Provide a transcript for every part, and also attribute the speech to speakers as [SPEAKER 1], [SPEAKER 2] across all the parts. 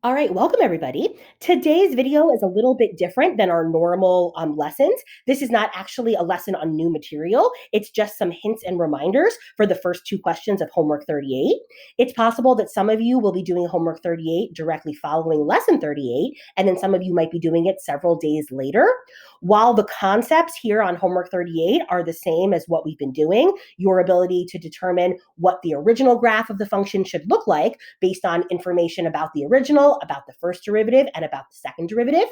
[SPEAKER 1] All right, welcome everybody. Today's video is a little bit different than our normal lessons. This is not actually a lesson on new material. It's just some hints and reminders for the first two questions of homework 38. It's possible that some of you will be doing homework 38 directly following lesson 38, and then some of you might be doing it several days later. While the concepts here on homework 38 are the same as what we've been doing, your ability to determine what the original graph of the function should look like based on information about the original, about the first derivative, and about the second derivative.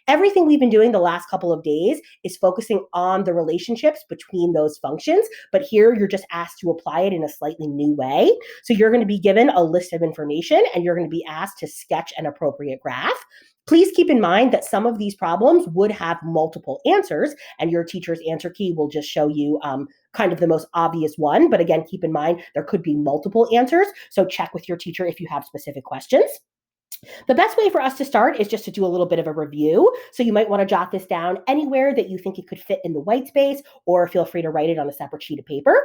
[SPEAKER 1] Everything we've been doing the last couple of days is focusing on the relationships between those functions, but here you're just asked to apply it in a slightly new way. So you're going to be given a list of information and you're going to be asked to sketch an appropriate graph. Please keep in mind that some of these problems would have multiple answers, and your teacher's answer key will just show you kind of the most obvious one. But again, keep in mind there could be multiple answers, so check with your teacher if you have specific questions. The best way for us to start is just to do a little bit of a review. So you might want to jot this down anywhere that you think it could fit in the white space, or feel free to write it on a separate sheet of paper.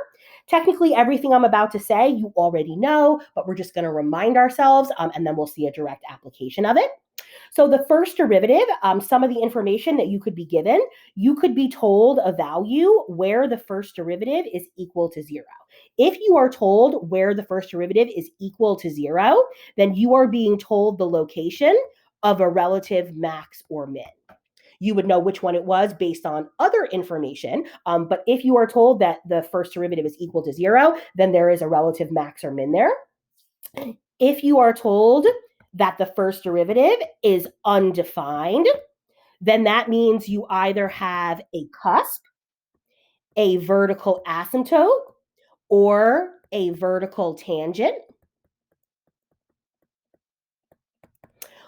[SPEAKER 1] Technically, everything I'm about to say you already know, but we're just going to remind ourselves, and then we'll see a direct application of it. So the first derivative, some of the information that you could be given, you could be told a value where the first derivative is equal to 0. If you are told where the first derivative is equal to 0, then you are being told the location of a relative max or min. You would know which one it was based on other information. But if you are told that the first derivative is equal to 0, then there is a relative max or min there. If you are told that the first derivative is undefined, then that means you either have a cusp, a vertical asymptote, or a vertical tangent.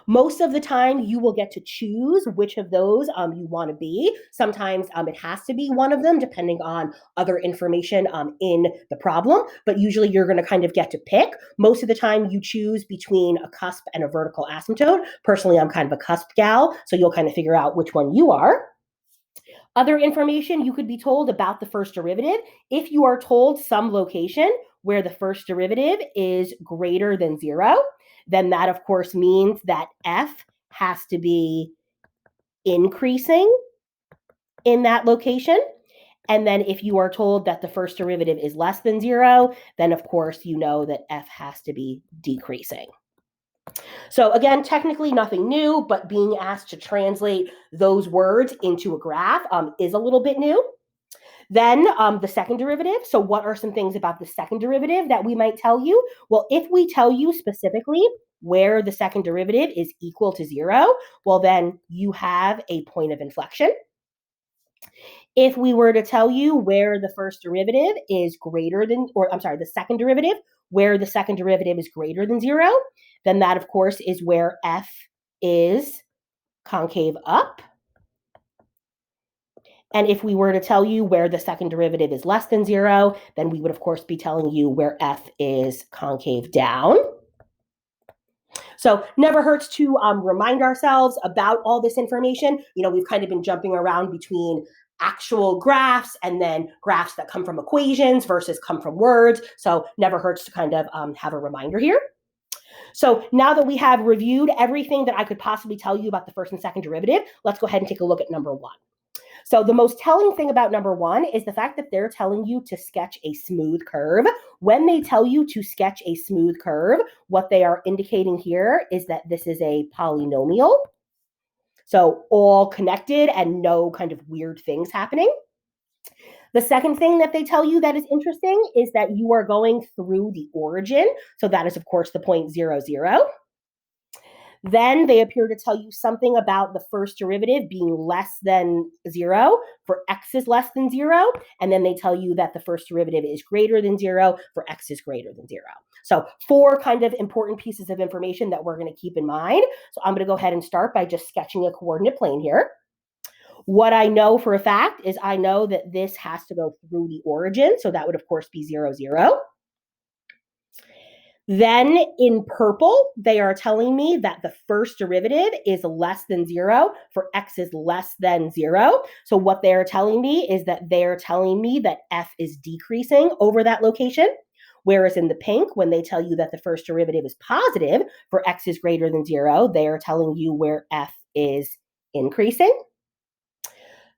[SPEAKER 1] Most of the time, you will get to choose which of those you want to be. Sometimes it has to be one of them, depending on other information in the problem. But usually, you're going to kind of get to pick. Most of the time, you choose between a cusp and a vertical asymptote. Personally, I'm kind of a cusp gal, so you'll kind of figure out which one you are. Other information you could be told about the first derivative. If you are told some location where the first derivative is greater than 0, then that, of course, means that f has to be increasing in that location. And then if you are told that the first derivative is less than 0, then, of course, you know that f has to be decreasing. So again, technically nothing new, but being asked to translate those words into a graph is a little bit new. Then the second derivative. So what are some things about the second derivative that we might tell you? Well, if we tell you specifically where the second derivative is equal to 0, well, then you have a point of inflection. If we were to tell you where the first derivative is greater than, or I'm sorry, the second derivative, where the second derivative is greater than 0, then that, of course, is where f is concave up. And if we were to tell you where the second derivative is less than 0, then we would, of course, be telling you where f is concave down. So never hurts to remind ourselves about all this information. You know, we've kind of been jumping around between actual graphs and then graphs that come from equations versus come from words. So never hurts to kind of have a reminder here. So now that we have reviewed everything that I could possibly tell you about the first and second derivative, let's go ahead and take a look at number 1. So the most telling thing about number 1 is the fact that they're telling you to sketch a smooth curve. When they tell you to sketch a smooth curve, what they are indicating here is that this is a polynomial. So all connected and no kind of weird things happening. The second thing that they tell you that is interesting is that you are going through the origin. So that is, of course, the point 0, 0. Then they appear to tell you something about the first derivative being less than 0 for x is less than 0. And then they tell you that the first derivative is greater than 0 for x is greater than 0. So 4 kind of important pieces of information that we're going to keep in mind. So I'm going to go ahead and start by just sketching a coordinate plane here. What I know for a fact is I know that this has to go through the origin. So that would, of course, be 0, 0. Then in purple, they are telling me that the first derivative is less than 0 for x is less than 0. So what they're telling me is that they're telling me that f is decreasing over that location. Whereas in the pink, when they tell you that the first derivative is positive for x is greater than 0, they are telling you where f is increasing.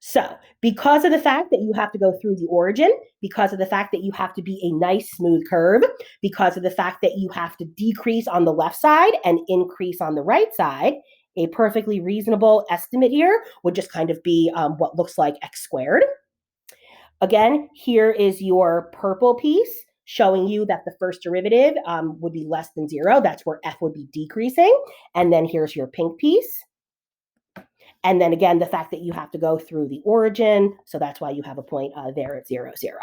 [SPEAKER 1] So, because of the fact that you have to go through the origin, because of the fact that you have to be a nice smooth curve, because of the fact that you have to decrease on the left side and increase on the right side, a perfectly reasonable estimate here would just kind of be what looks like x squared. Again, here is your purple piece showing you that the first derivative would be less than 0. That's where f would be decreasing. And then here's your pink piece. And then again, the fact that you have to go through the origin. So that's why you have a point there at 0, 0.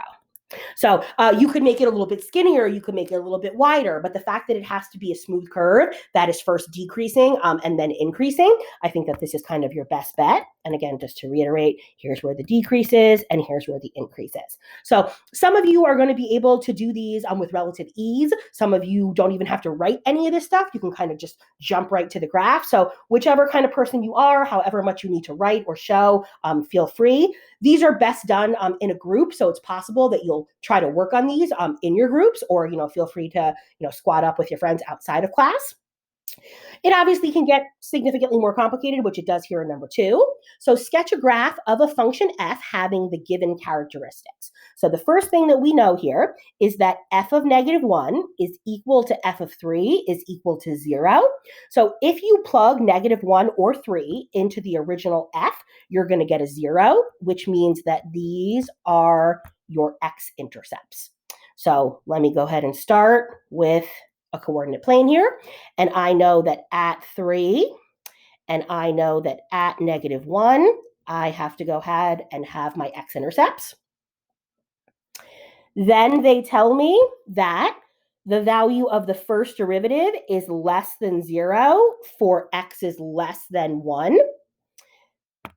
[SPEAKER 1] So you could make it a little bit skinnier, you could make it a little bit wider, but the fact that it has to be a smooth curve that is first decreasing and then increasing, I think that this is kind of your best bet. And again, just to reiterate, here's where the decrease is and here's where the increase is. So some of you are going to be able to do these with relative ease. Some of you don't even have to write any of this stuff. You can kind of just jump right to the graph. So whichever kind of person you are, however much you need to write or show, feel free. These are best done in a group, so it's possible that you'll try to work on these in your groups, or feel free to squat up with your friends outside of class. It obviously can get significantly more complicated, which it does here in number 2. So sketch a graph of a function f having the given characteristics. So the first thing that we know here is that f of -1 is equal to f of 3 is equal to 0. So if you plug -1 or 3 into the original f, you're going to get a 0, which means that these are your x-intercepts. So let me go ahead and start with a coordinate plane here. And I know that at 3, and I know that at -1, I have to go ahead and have my x-intercepts. Then they tell me that the value of the first derivative is less than 0 for x is less than 1.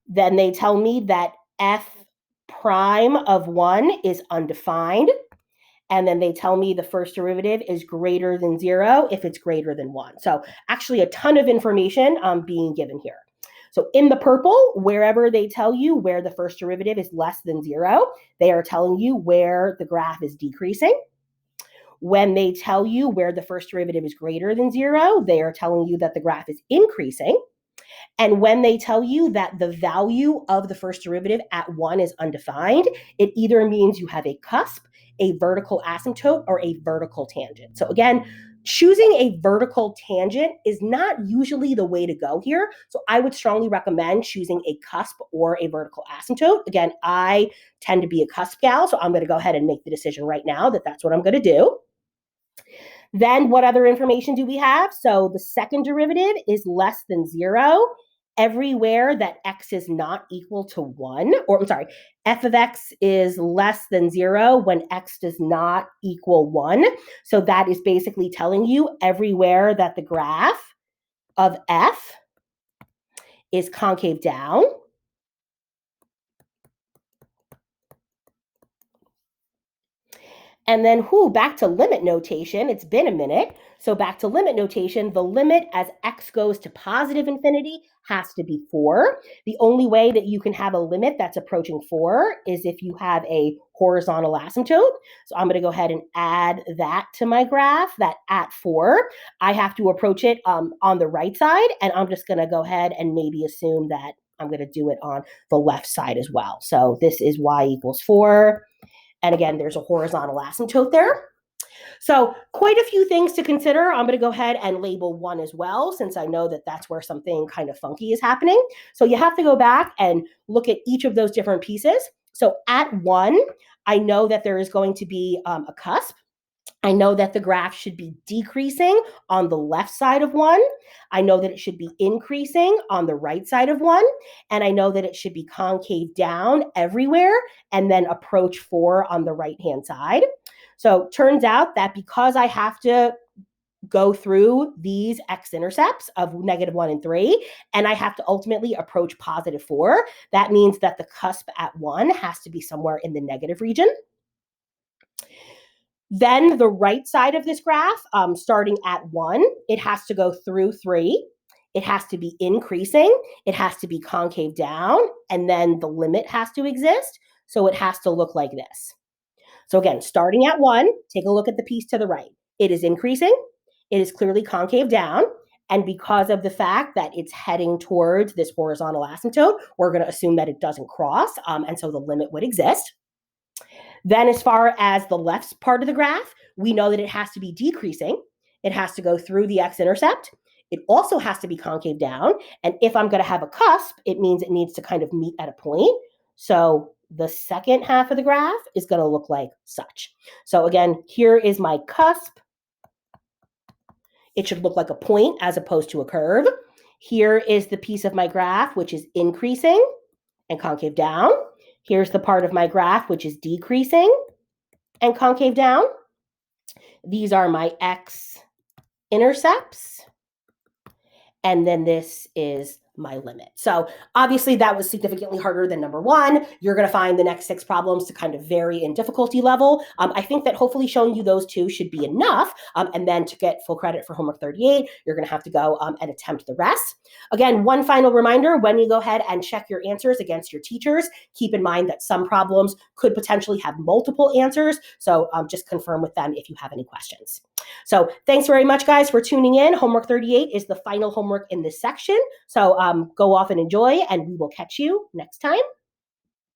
[SPEAKER 1] Then they tell me that f prime of 1 is undefined. And then they tell me the first derivative is greater than 0 if it's greater than 1. So actually a ton of information being given here. So in the purple, wherever they tell you where the first derivative is less than 0, they are telling you where the graph is decreasing. When they tell you where the first derivative is greater than 0, they are telling you that the graph is increasing. And when they tell you that the value of the first derivative at 1 is undefined, it either means you have a cusp, a vertical asymptote, or a vertical tangent. So again, choosing a vertical tangent is not usually the way to go here. So I would strongly recommend choosing a cusp or a vertical asymptote. Again, I tend to be a cusp gal, so I'm going to go ahead and make the decision right now that that's what I'm going to do. Then what other information do we have? So the second derivative is less than 0 everywhere that x is not equal to 1, or I'm sorry, f of x is less than 0 when x does not equal 1. So that is basically telling you everywhere that the graph of f is concave down. And then, back to limit notation. It's been a minute. So back to limit notation, the limit as x goes to positive infinity has to be 4. The only way that you can have a limit that's approaching 4 is if you have a horizontal asymptote. So I'm going to go ahead and add that to my graph, that at 4. I have to approach it on the right side, and I'm just going to go ahead and maybe assume that I'm going to do it on the left side as well. So this is y equals 4. And again, there's a horizontal asymptote there. So quite a few things to consider. I'm going to go ahead and label 1 as well, since I know that that's where something kind of funky is happening. So you have to go back and look at each of those different pieces. So at 1, I know that there is going to be a cusp. I know that the graph should be decreasing on the left side of 1. I know that it should be increasing on the right side of 1. And I know that it should be concave down everywhere and then approach 4 on the right-hand side. So turns out that because I have to go through these x-intercepts of -1 and 3, and I have to ultimately approach positive 4, that means that the cusp at 1 has to be somewhere in the negative region. Then the right side of this graph, starting at 1, it has to go through 3. It has to be increasing. It has to be concave down. And then the limit has to exist. So it has to look like this. So again, starting at 1, take a look at the piece to the right. It is increasing. It is clearly concave down. And because of the fact that it's heading towards this horizontal asymptote, we're going to assume that it doesn't cross, and so the limit would exist. Then as far as the left part of the graph, we know that it has to be decreasing. It has to go through the x-intercept. It also has to be concave down. And if I'm going to have a cusp, it means it needs to kind of meet at a point. So the second half of the graph is going to look like such. So again, here is my cusp. It should look like a point as opposed to a curve. Here is the piece of my graph, which is increasing and concave down. Here's the part of my graph, which is decreasing and concave down. These are my x-intercepts. And then this is my limit. So obviously that was significantly harder than number 1. You're going to find the next 6 problems to kind of vary in difficulty level. I think that hopefully showing you those 2 should be enough. And then to get full credit for homework 38, you're going to have to go and attempt the rest. Again, one final reminder, when you go ahead and check your answers against your teachers, keep in mind that some problems could potentially have multiple answers. So just confirm with them if you have any questions. So thanks very much, guys, for tuning in. Homework 38 is the final homework in this section. So go off and enjoy, and we will catch you next time.